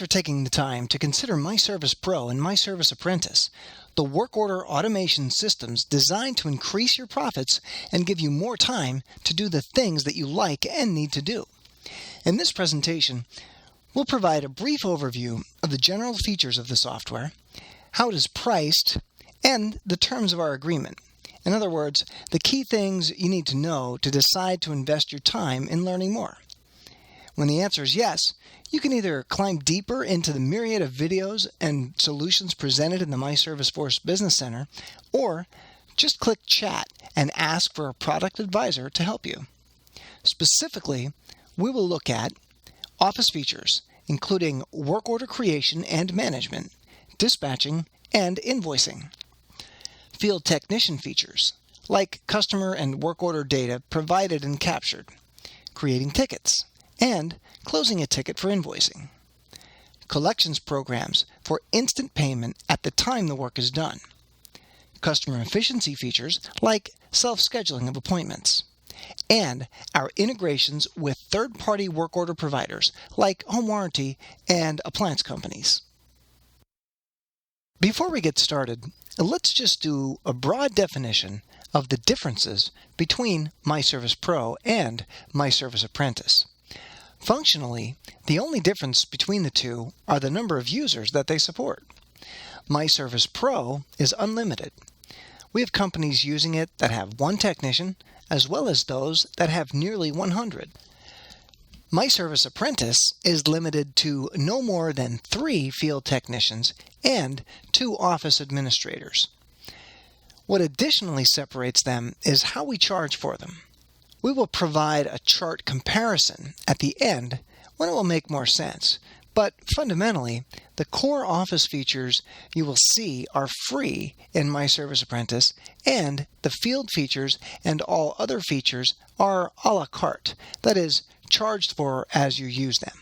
for taking the time to consider myServicePRO and myServiceAPPrentice, the work order automation systems designed to increase your profits and give you more time to do the things that you like and need to do. In this presentation, we'll provide a brief overview of the general features of the software, how it is priced, and the terms of our agreement. In other words, the key things you need to know to decide to invest your time in learning more. When the answer is yes, you can either climb deeper into the myriad of videos and solutions presented in the myServiceForce Business Center, or just click Chat and ask for a product advisor to help you. Specifically, we will look at Office features, including work order creation and management, dispatching, and invoicing. Field technician features, like customer and work order data provided and captured, creating tickets, and closing a ticket for invoicing. Collections programs for instant payment at the time the work is done. Customer efficiency features like self-scheduling of appointments. And our integrations with third-party work order providers like home warranty and appliance companies. Before we get started, let's just do a broad definition of the differences between myServicePRO and myServiceAPPrentice. Functionally, the only difference between the two are the number of users that they support. myServicePRO is unlimited. We have companies using it that have one technician, as well as those that have nearly 100. myServiceAPPrentice is limited to no more than 3 field technicians and 2 office administrators. What additionally separates them is how we charge for them. We will provide a chart comparison at the end when it will make more sense, but fundamentally, the core office features you will see are free in myServiceAPPrentice, and the field features and all other features are a la carte, that is, charged for as you use them.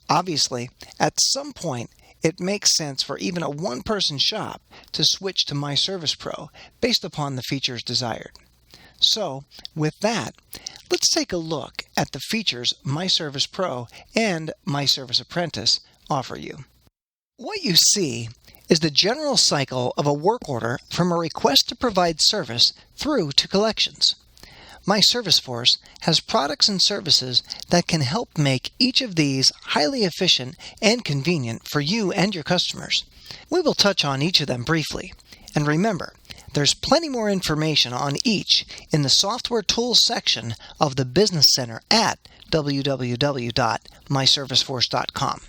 Obviously, at some point, it makes sense for even a one-person shop to switch to myServicePRO based upon the features desired. So, with that, let's take a look at the features myServicePRO and myServiceAPPrentice offer you. What you see is the general cycle of a work order from a request to provide service through to collections. myServiceForce has products and services that can help make each of these highly efficient and convenient for you and your customers. We will touch on each of them briefly. And remember, there's plenty more information on each in the Software Tools section of the Business Center at www.myserviceforce.com.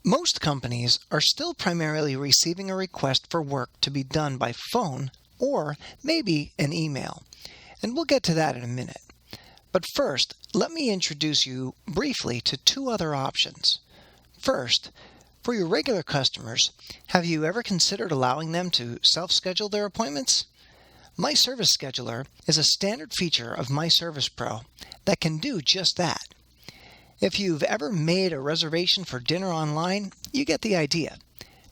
Most companies are still primarily receiving a request for work to be done by phone or maybe an email, and we'll get to that in a minute. But first, let me introduce you briefly to 2 other options. First, for your regular customers, have you ever considered allowing them to self-schedule their appointments? myServiceScheduler is a standard feature of myServicePRO that can do just that. If you've ever made a reservation for dinner online, you get the idea.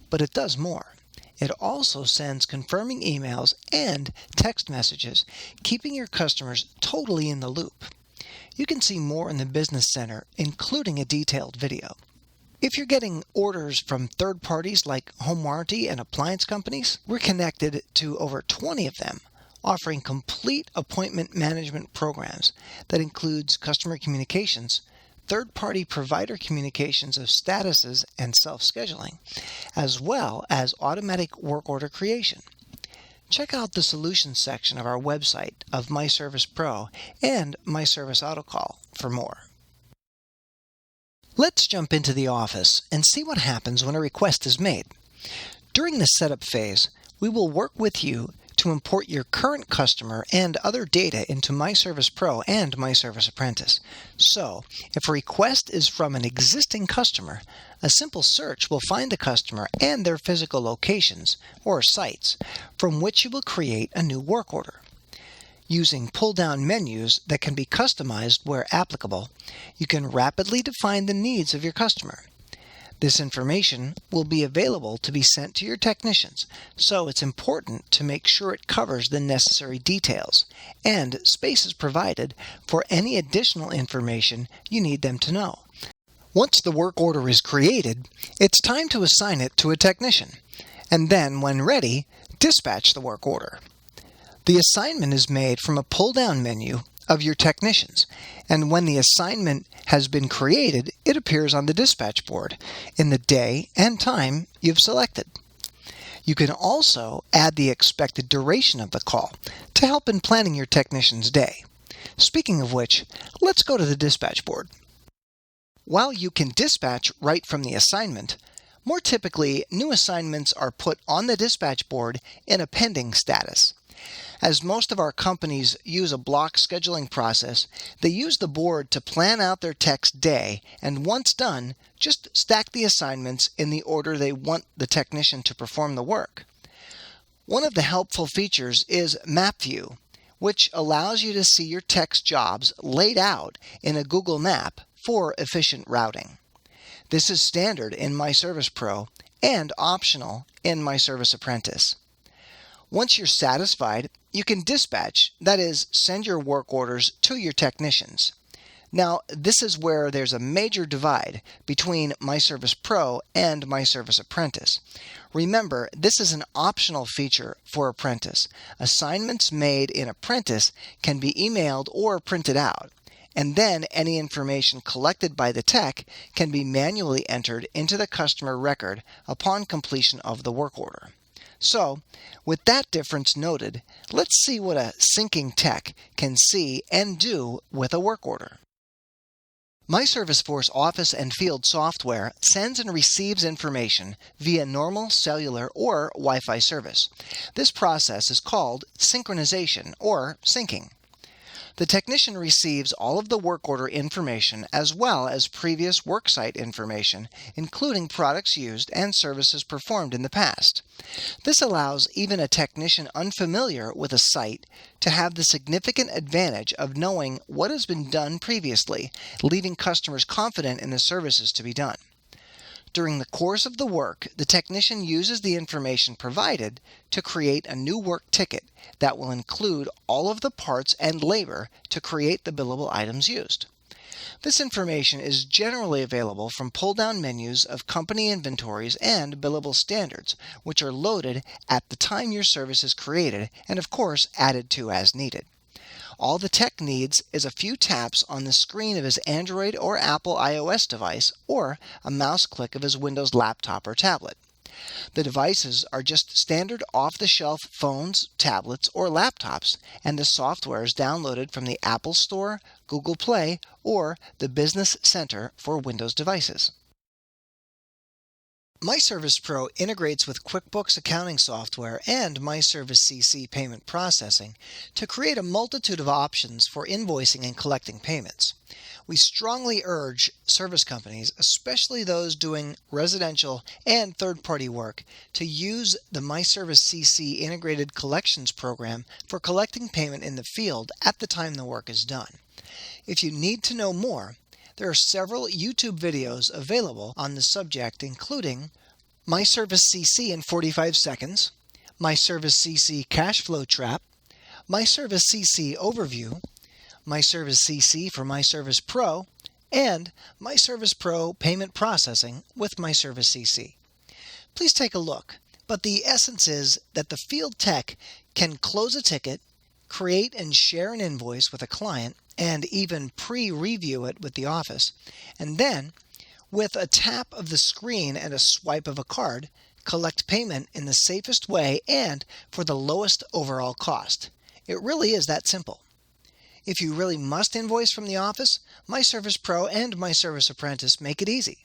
But it does more. It also sends confirming emails and text messages, keeping your customers totally in the loop. You can see more in the Business Center, including a detailed video. If you're getting orders from third parties like home warranty and appliance companies, we're connected to over 20 of them, offering complete appointment management programs that includes customer communications, third-party provider communications of statuses and self-scheduling, as well as automatic work order creation. Check out the Solutions section of our website of myServicePRO and myServiceAutoCall for more. Let's jump into the office and see what happens when a request is made. During the setup phase, we will work with you to import your current customer and other data into myServicePRO and myServiceAPPrentice. So, if a request is from an existing customer, a simple search will find the customer and their physical locations, or sites, from which you will create a new work order. Using pull-down menus that can be customized where applicable, you can rapidly define the needs of your customer. This information will be available to be sent to your technicians, so it's important to make sure it covers the necessary details, and space is provided for any additional information you need them to know. Once the work order is created, it's time to assign it to a technician, and then, when ready, dispatch the work order. The assignment is made from a pull-down menu of your technicians, and when the assignment has been created, it appears on the dispatch board in the day and time you've selected. You can also add the expected duration of the call to help in planning your technician's day. Speaking of which, let's go to the dispatch board. While you can dispatch right from the assignment, more typically, new assignments are put on the dispatch board in a pending status. As most of our companies use a block scheduling process, they use the board to plan out their tech's day, and once done, just stack the assignments in the order they want the technician to perform the work. One of the helpful features is Map View, which allows you to see your tech's jobs laid out in a Google map for efficient routing. This is standard in myServicePRO and optional in myServiceAPPrentice. Once you're satisfied, you can dispatch, that is, send your work orders to your technicians. Now, this is where there's a major divide between myServicePRO and myServiceAPPrentice. Remember, this is an optional feature for Apprentice. Assignments made in Apprentice can be emailed or printed out, and then any information collected by the tech can be manually entered into the customer record upon completion of the work order. So, with that difference noted, let's see what a syncing tech can see and do with a work order. myServiceForce Office and Field software sends and receives information via normal cellular or Wi-Fi service. This process is called synchronization or syncing. The technician receives all of the work order information as well as previous worksite information, including products used and services performed in the past. This allows even a technician unfamiliar with a site to have the significant advantage of knowing what has been done previously, leaving customers confident in the services to be done. During the course of the work, the technician uses the information provided to create a new work ticket that will include all of the parts and labor to create the billable items used. This information is generally available from pull-down menus of company inventories and billable standards, which are loaded at the time your service is created and, of course, added to as needed. All the tech needs is a few taps on the screen of his Android or Apple iOS device or a mouse click of his Windows laptop or tablet. The devices are just standard off-the-shelf phones, tablets, or laptops, and the software is downloaded from the Apple Store, Google Play, or the Business Center for Windows devices. myServicePRO integrates with QuickBooks accounting software and myServiceCC payment processing to create a multitude of options for invoicing and collecting payments. We strongly urge service companies, especially those doing residential and third-party work, to use the myServiceCC integrated collections program for collecting payment in the field at the time the work is done. If you need to know more, there are several YouTube videos available on the subject, including myServiceCC in 45 seconds, myServiceCC Cash Flow Trap, myServiceCC Overview, myServiceCC for myServicePRO, and myServicePRO Payment Processing with myServiceCC. Please take a look, but the essence is that the field tech can close a ticket, create and share an invoice with a client, and even pre-review it with the office, and then, with a tap of the screen and a swipe of a card, collect payment in the safest way and for the lowest overall cost. It really is that simple. If you really must invoice from the office, myServicePRO and myServiceAPPrentice make it easy.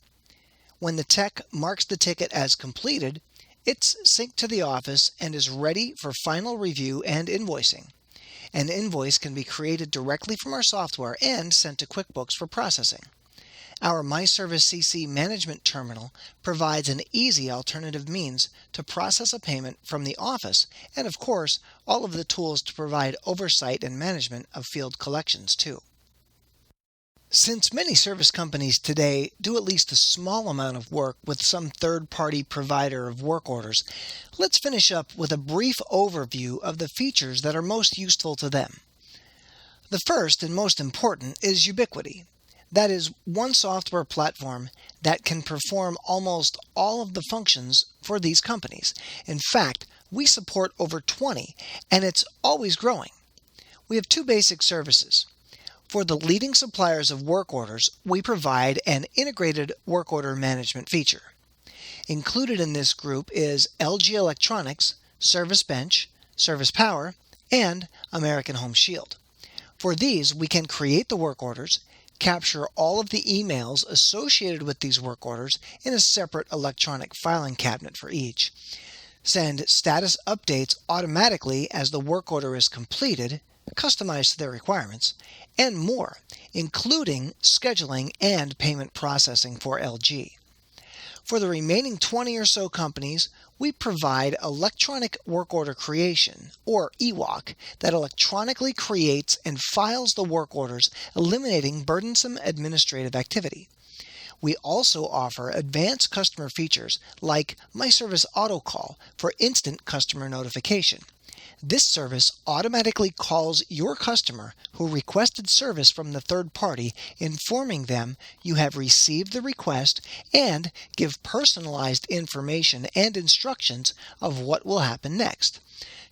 When the tech marks the ticket as completed, it's synced to the office and is ready for final review and invoicing. An invoice can be created directly from our software and sent to QuickBooks for processing. Our myServiceCC Management Terminal provides an easy alternative means to process a payment from the office and, of course, all of the tools to provide oversight and management of field collections, too. Since many service companies today do at least a small amount of work with some third-party provider of work orders, let's finish up with a brief overview of the features that are most useful to them. The first and most important is ubiquity. That is, one software platform that can perform almost all of the functions for these companies. In fact, we support over 20, and it's always growing. We have two basic services. For the leading suppliers of work orders, we provide an integrated work order management feature. Included in this group is LG Electronics, ServiceBench, ServicePower, and American Home Shield. For these, we can create the work orders, capture all of the emails associated with these work orders in a separate electronic filing cabinet for each, send status updates automatically as the work order is completed, customized to their requirements, and more, including scheduling and payment processing for LG. For the remaining 20 or so companies, we provide electronic work order creation, or EWOC, that electronically creates and files the work orders, eliminating burdensome administrative activity. We also offer advanced customer features like myService AutoCall for instant customer notification. This service automatically calls your customer who requested service from the third party, informing them you have received the request and give personalized information and instructions of what will happen next.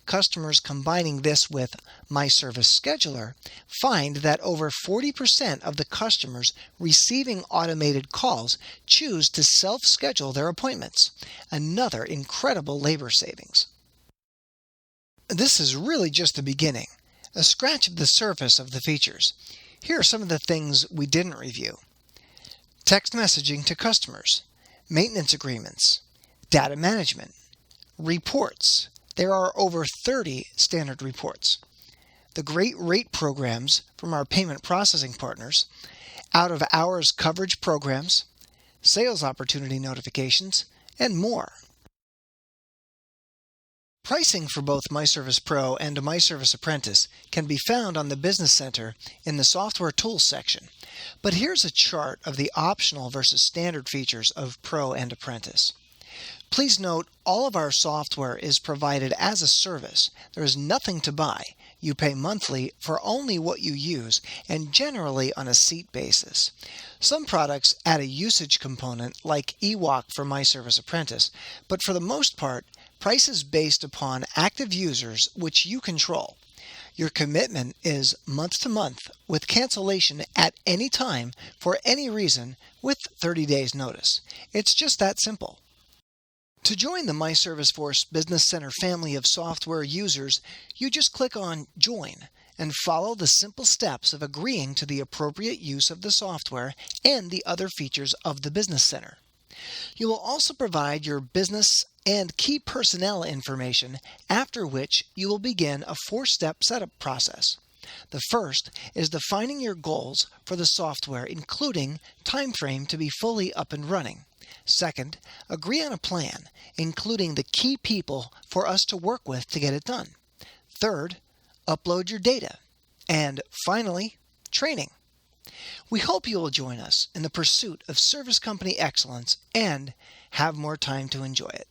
Customers combining this with myService Scheduler find that over 40% of the customers receiving automated calls choose to self-schedule their appointments. Another incredible labor savings. This is really just the beginning, a scratch of the surface of the features. Here are some of the things we didn't review. Text messaging to customers, maintenance agreements, data management, reports. There are over 30 standard reports. The great rate programs from our payment processing partners, out-of-hours coverage programs, sales opportunity notifications, and more. Pricing for both myServicePRO and myServiceAPPrentice can be found on the Business Center in the Software Tools section. But here's a chart of the optional versus standard features of Pro and Apprentice. Please note, all of our software is provided as a service. There is nothing to buy. You pay monthly for only what you use, and generally on a seat basis. Some products add a usage component like EWOC for myServiceAPPrentice, but for the most part, price is based upon active users which you control. Your commitment is month to month with cancellation at any time for any reason with 30 days notice. It's just that simple. To join the myServiceForce Business Center family of software users, you just click on Join and follow the simple steps of agreeing to the appropriate use of the software and the other features of the Business Center. You will also provide your business and key personnel information, after which you will begin a 4-step setup process. The first is defining your goals for the software, including time frame to be fully up and running. Second, agree on a plan, including the key people for us to work with to get it done. Third, upload your data. And finally, training. We hope you will join us in the pursuit of service company excellence and have more time to enjoy it.